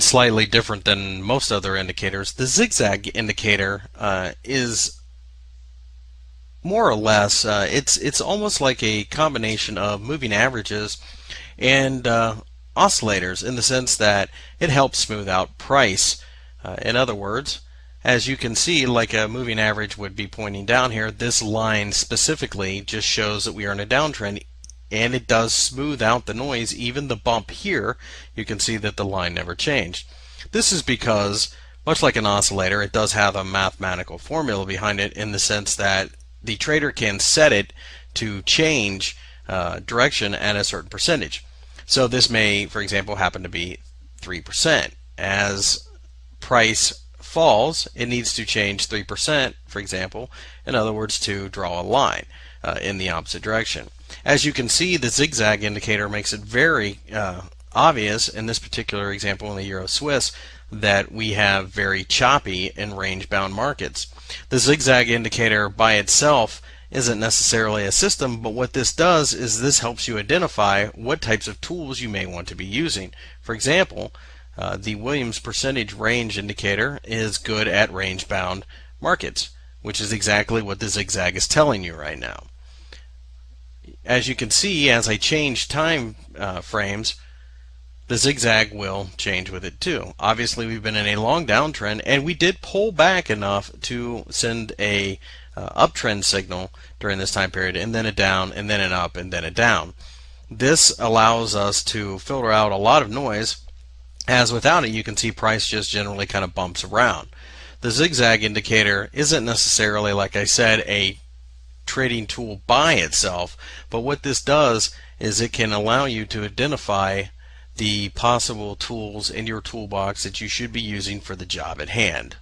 Something slightly different than most other indicators, the zigzag indicator is more or less, it's almost like a combination of moving averages and oscillators, in the sense that it helps smooth out price. In other words, as you can see, like a moving average would be pointing down here, this line specifically just shows that we are in a downtrend, and it does smooth out the noise. Even the bump here, you can see that the line never changed. This is because, much like an oscillator, it does have a mathematical formula behind it, in the sense that the trader can set it to change direction at a certain percentage. So this may, for example, happen to be 3%. As price falls, it needs to change 3%, for example, in other words, to draw a line in the opposite direction. As you can see, the zigzag indicator makes it very obvious in this particular example in the Euro Swiss that we have very choppy and range-bound markets. The zigzag indicator by itself isn't necessarily a system, but what this does is this helps you identify what types of tools you may want to be using. For example, the Williams percentage range indicator is good at range-bound markets, which is exactly what the zigzag is telling you right now. As you can see, as I change time frames, the zigzag will change with it too. Obviously, we've been in a long downtrend, and we did pull back enough to send a uptrend signal during this time period, and then a down, and then an up, and then a down. This allows us to filter out a lot of noise, as without it you can see price just generally kind of bumps around. The zigzag indicator isn't necessarily, like I said, a trading tool by itself, but what this does is it can allow you to identify the possible tools in your toolbox that you should be using for the job at hand.